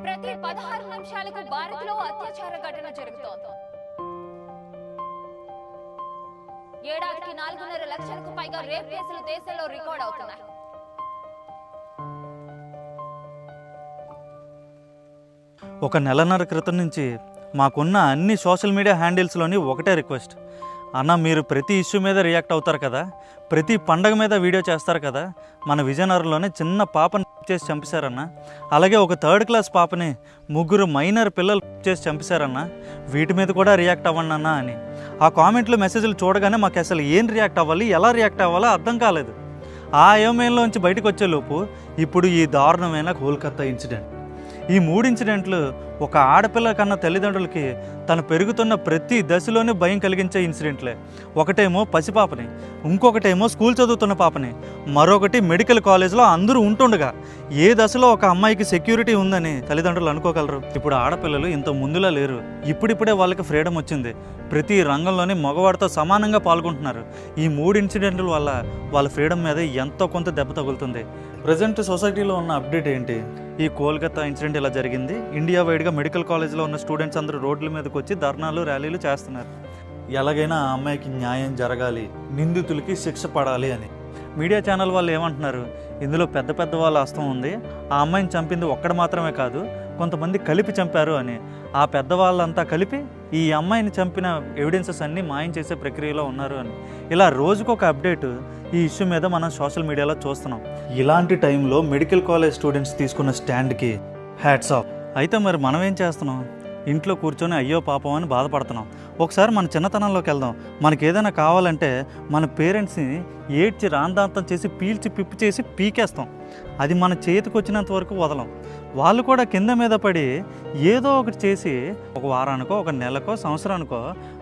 ప్రతి 16 నిమిషాలకు భారత్లో అత్యాచార ఘటన జరుగుతోంది. ఏడాదికి 4.5 లక్షలకు పైగా రేప్ కేసులు దేశంలో రికార్డ్ అవుతున్నాయి. ఒక నెలన్నర క్రితం నుంచి మాకున్న అన్ని సోషల్ మీడియా హ్యాండిల్స్లోని ఒకటే రిక్వెస్ట్, అన్న మీరు ప్రతి ఇష్యూ మీద రియాక్ట్ అవుతారు కదా, ప్రతి పండగ మీద వీడియో చేస్తారు కదా, మన విజయనగరంలోనే చిన్న పాపని చేసి చంపేశారన్న, అలాగే ఒక 3rd క్లాస్ పాపని 3 మైనర్ పిల్లలు చేసి చంపేశారన్న, వీటి మీద కూడా రియాక్ట్ అవ్వండి అన్న అని. ఆ కామెంట్లు మెసేజ్లు చూడగానే మాకు అసలు ఏం రియాక్ట్ అవ్వాలి, ఎలా రియాక్ట్ అవ్వాలో అర్థం కాలేదు. ఆ అయోమయంలోంచి బయటకు వచ్చేలోపు ఇప్పుడు ఈ దారుణమైన కోల్కతా ఇన్సిడెంట్, ఈ 3 ఇన్సిడెంట్లు ఒక ఆడపిల్ల కన్నా తల్లిదండ్రులకి తను పెరుగుతున్న ప్రతి దశలోనే భయం కలిగించే ఇన్సిడెంట్లే. ఒకటేమో పసిపాపని, ఇంకొకటేమో స్కూల్ చదువుతున్న పాపని, మరొకటి మెడికల్ కాలేజ్లో అందరూ ఉంటుండగా ఏ దశలో ఒక అమ్మాయికి సెక్యూరిటీ ఉందని తల్లిదండ్రులు అనుకోగలరు? ఇప్పుడు ఆడపిల్లలు ఇంత ముందులా లేరు. ఇప్పుడిప్పుడే వాళ్ళకి ఫ్రీడమ్ వచ్చింది. ప్రతి రంగంలోని మగవాడితో సమానంగా పాల్గొంటున్నారు. ఈ 3 ఇన్సిడెంట్ల వల్ల వాళ్ళ ఫ్రీడమ్ మీద ఎంతో కొంత దెబ్బ తగులుతుంది. ప్రజెంట్ సొసైటీలో ఉన్న అప్డేట్ ఏంటి? ఈ కోల్కతా ఇన్సిడెంట్ ఇలా జరిగింది. ఇండియా వైడ్గా మెడికల్ కాలేజ్లో ఉన్న స్టూడెంట్స్ అందరూ రోడ్ల మీదకి వచ్చి ధర్నాలు ర్యాలీలు చేస్తున్నారు. ఎలాగైనా ఆ అమ్మాయికి న్యాయం జరగాలి, నిందితులకి శిక్ష పడాలి అని. మీడియా ఛానల్ వాళ్ళు ఏమంటున్నారు? ఇందులో పెద్ద పెద్ద వాళ్ళ హస్తం ఉంది, ఆ అమ్మాయిని చంపింది ఒక్కడు మాత్రమే కాదు, కొంతమంది కలిపి చంపారు అని. ఆ పెద్దవాళ్ళంతా కలిపి ఈ అమ్మాయిని చంపిన ఎవిడెన్సెస్ అన్నీ మాయం చేసే ప్రక్రియలో ఉన్నారు అని. ఇలా రోజుకొక అప్డేట్ ఈ ఇష్యూ మీద మనం సోషల్ మీడియాలో చూస్తున్నాం. ఇలాంటి టైంలో మెడికల్ కాలేజ్ స్టూడెంట్స్ తీసుకున్న స్టాండ్కి హ్యాట్స్ ఆఫ్. అయితే మరి మనం ఏం చేస్తున్నాం? ఇంట్లో కూర్చొని అయ్యో పాపం అని బాధపడుతున్నాం. ఒకసారి మన చిన్నతనంలోకి వెళ్దాం. మనకి ఏదైనా కావాలంటే మన పేరెంట్స్ని ఏడ్చి రాందాంతం చేసి పీల్చి పిప్పి చేసి పీకేస్తాం. అది మన చేతికి వచ్చినంత వరకు వదలం. వాళ్ళు కూడా కింద మీద పడి ఏదో ఒకటి చేసి ఒక వారానికో ఒక నెలకో సంవత్సరానికో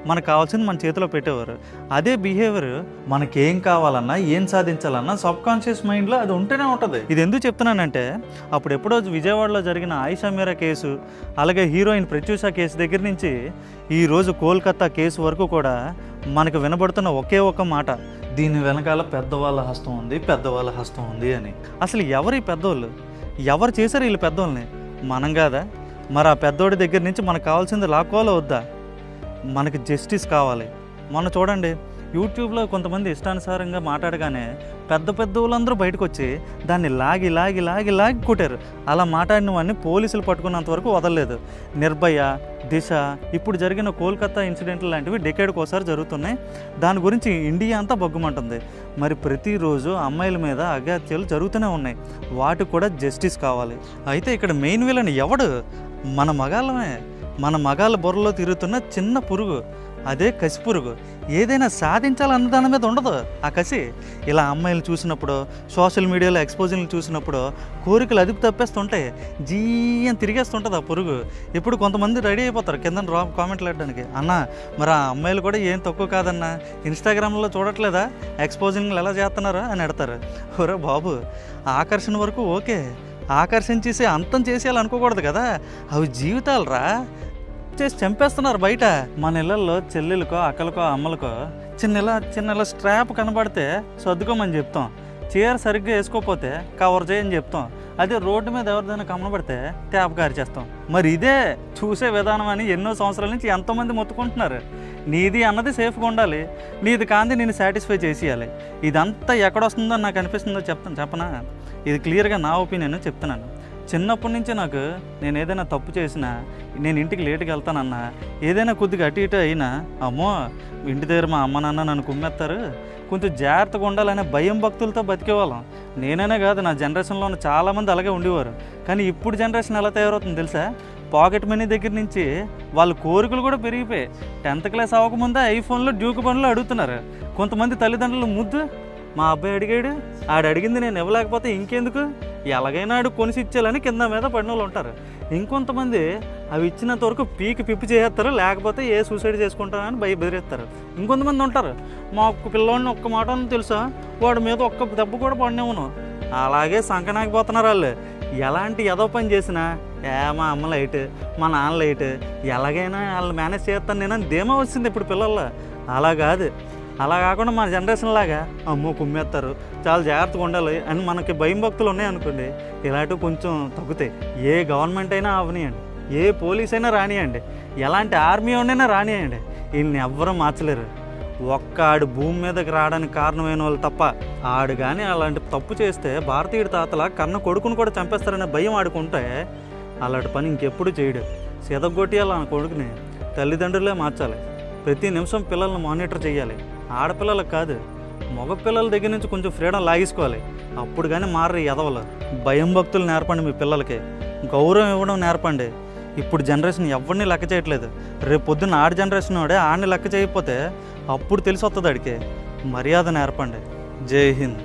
మనకు కావాల్సింది మన చేతిలో పెట్టేవారు. అదే బిహేవియర్ మనకేం కావాలన్నా ఏం సాధించాలన్నా సబ్కాన్షియస్ మైండ్లో అది ఉంటూనే ఉంటుంది. ఇది ఎందుకు చెప్తున్నానంటే అప్పుడు ఎప్పుడో విజయవాడలో జరిగిన ఆయిషా మీరా కేసు, అలాగే హీరోయిన్ ప్రత్యూష కేసు దగ్గర నుంచి ఈరోజు కోల్కతా కేసు వరకు కూడా మనకు వినబడుతున్న ఒకే ఒక మాట, దీని వెనకాల పెద్దవాళ్ళ హస్తం ఉంది, పెద్దవాళ్ళ హస్తం ఉంది అని. అసలు ఎవరి పెద్దోళ్ళు? ఎవరు చేశారు వీళ్ళు పెద్దోళ్ళని? మనం కాదా? మరి ఆ పెద్దోడి దగ్గర నుంచి మనకు కావాల్సింది లాక్కోవాలో వద్దా? మనకి జస్టిస్ కావాలి. మొన్న చూడండి, యూట్యూబ్లో కొంతమంది ఇష్టానుసారంగా మాట్లాడగానే పెద్ద వాళ్ళందరూ బయటకు వచ్చి దాన్ని లాగి లాగి లాగి లాగి కొట్టారు. అలా మాట్లాడిన వాడిని పోలీసులు పట్టుకున్నంత వరకు వదలలేదు. నిర్భయ, దిశ, ఇప్పుడు జరిగిన కోల్కతా ఇన్సిడెంట్లు లాంటివి డెకేడ్కి ఒకసారి జరుగుతున్నాయి. దాని గురించి ఇండియా అంతా బగ్గుమంటుంది. మరి ప్రతిరోజు అమ్మాయిల మీద అఘాత్యాలు జరుగుతూనే ఉన్నాయి. వాటికి కూడా జస్టిస్ కావాలి. అయితే ఇక్కడ మెయిన్ విలన్ ఎవడు? మన మగాళ్ళమే. మన మగాళ్ళ బుర్రలో తిరుగుతున్న చిన్న పురుగు, అదే కసి పురుగు. ఏదైనా సాధించాలన్న దాని మీద ఉండదు ఆ కసి. ఇలా అమ్మాయిలు చూసినప్పుడు, సోషల్ మీడియాలో ఎక్స్పోజింగ్లు చూసినప్పుడు కోరికలు అదుపు తప్పేస్తుంటాయి. అని తిరిగేస్తుంటుంది ఆ పురుగు. ఇప్పుడు కొంతమంది రెడీ అయిపోతారు కింద కామెంట్లు పెట్టడానికి, అన్న మరి ఆ అమ్మాయిలు కూడా ఏం తక్కువ కాదన్నా, ఇన్స్టాగ్రామ్లో చూడట్లేదా ఎక్స్పోజింగ్లు ఎలా చేస్తున్నారో అని ఎడతారు. ఒరే బాబు, ఆకర్షణ వరకు ఓకే, ఆకర్షించేసి అంతం చేసేయాలి అనుకోకూడదు కదా. అవి జీవితాలు రా, చేసి చంపేస్తున్నారు బయట. మన ఇళ్ళల్లో చెల్లెలకో అక్కలకో అమ్మలకో చిన్న స్ట్రాప్ కనబడితే సర్దుకోమని చెప్తాం. చీర సరిగ్గా వేసుకోకపోతే కవర్ చేయని చెప్తాం. అదే రోడ్డు మీద ఎవరిదైనా కనబడితే తేపకారి చేస్తాం. మరి ఇదే చూసే విధానం అని ఎన్నో సంవత్సరాల నుంచి ఎంతోమంది మొత్తుకుంటున్నారు. నీది అన్నది సేఫ్గా ఉండాలి, నీది కాంది నేను సాటిస్ఫై చేసేయాలి. ఇదంతా ఎక్కడొస్తుందో నాకు అనిపిస్తుందో చెప్పనా? ఇది క్లియర్గా నా ఒపీనియన్ చెప్తున్నాను. చిన్నప్పటి నుంచి నాకు నేను ఏదైనా తప్పు చేసినా, నేను ఇంటికి లేటుగా వెళ్తానన్నా, ఏదైనా కొద్దిగా అటు ఇటు అయినా, అమ్మో ఇంటి దగ్గర మా అమ్మ నాన్న నన్ను కుమ్మేస్తారు, కొంచెం జాగ్రత్తగా ఉండాలనే భయం భక్తులతో బతికేవాళ్ళం. నేనైనా కాదు, నా జనరేషన్లో ఉన్న చాలామంది అలాగే ఉండేవారు. కానీ ఇప్పుడు జనరేషన్ ఎలా తయారవుతుంది తెలుసా? పాకెట్ మనీ దగ్గర నుంచి వాళ్ళ కోరికలు కూడా పెరిగిపోయాయి. 10th క్లాస్ అవ్వకముందే ఐఫోన్లో డ్యూక్ పనులు అడుగుతున్నారు. కొంతమంది తల్లిదండ్రులు ముద్దు, మా అబ్బాయి అడిగాడు, అడిగింది నేను ఇవ్వలేకపోతే ఇంకెందుకు, ఎలాగైనా కొనిసి ఇచ్చేయాలని కింద మీద పడిన వాళ్ళు ఉంటారు. ఇంకొంతమంది అవి ఇచ్చినంత వరకు పీకి పిప్పి చేస్తారు, లేకపోతే ఏ సూసైడ్ చేసుకుంటారని బెదిరిస్తారు. ఇంకొంతమంది ఉంటారు, మా ఒక్క పిల్లోడిని ఒక్క మాట తెలుసా, వాడి మీద ఒక్క దెబ్బ కూడా పడినేవును, అలాగే సంకనాకపోతున్నారు వాళ్ళు. ఎలాంటి ఏదో పని చేసినా మా అమ్మ లైట్, మా నాన్న లైట్, ఎలాగైనా వాళ్ళు మేనేజ్ చేస్తాను నేను ధీమా వచ్చింది ఇప్పుడు పిల్లల్లో. అలా కాదు, అలా కాకుండా మన జనరేషన్ లాగా అమ్మో కుమ్మేస్తారు, చాలా జాగ్రత్తగా ఉండాలి అని మనకి భయం భక్తులు ఉన్నాయనుకోండి, ఇలాంటివి కొంచెం తగ్గుతాయి. ఏ గవర్నమెంట్ అయినా అవనియండి, ఏ పోలీస్ అయినా రానియండి, ఎలాంటి ఆర్మీ అయినా రానియండి, వీళ్ళని ఎవ్వరూ మార్చలేరు. ఒక్క ఆడు భూమి మీదకి రావడానికి కారణమైన వాళ్ళు తప్ప, ఆడు కానీ అలాంటి తప్పు చేస్తే భారతీయుడి తాతల కన్న కొడుకును కూడా చంపేస్తారనే భయం ఆడుకుంటే అలాంటి పని ఇంకెప్పుడు చేయడు. సిదగొట్టియాలి ఆ కొడుకుని తల్లిదండ్రులే మార్చాలి. ప్రతి నిమిషం పిల్లల్ని మానిటర్ చేయాలి. ఆడపిల్లలకు కాదు, మగపిల్లల దగ్గర నుంచి కొంచెం ఫ్రీడమ్ లాగేసుకోవాలి. అప్పుడు కానీ మారరు ఎదవలు. భయం భక్తులు నేర్పండి మీ పిల్లలకి, గౌరవం ఇవ్వడం నేర్పండి. ఇప్పుడు జనరేషన్ ఎవరిని లెక్క చేయట్లేదు. రేపు పొద్దున్న ఆడి జనరేషన్ వాడే ఆడిని లెక్క చేయకపోతే అప్పుడు తెలిసి వస్తుంది. అడిగే మర్యాద నేర్పండి. జై హింద్.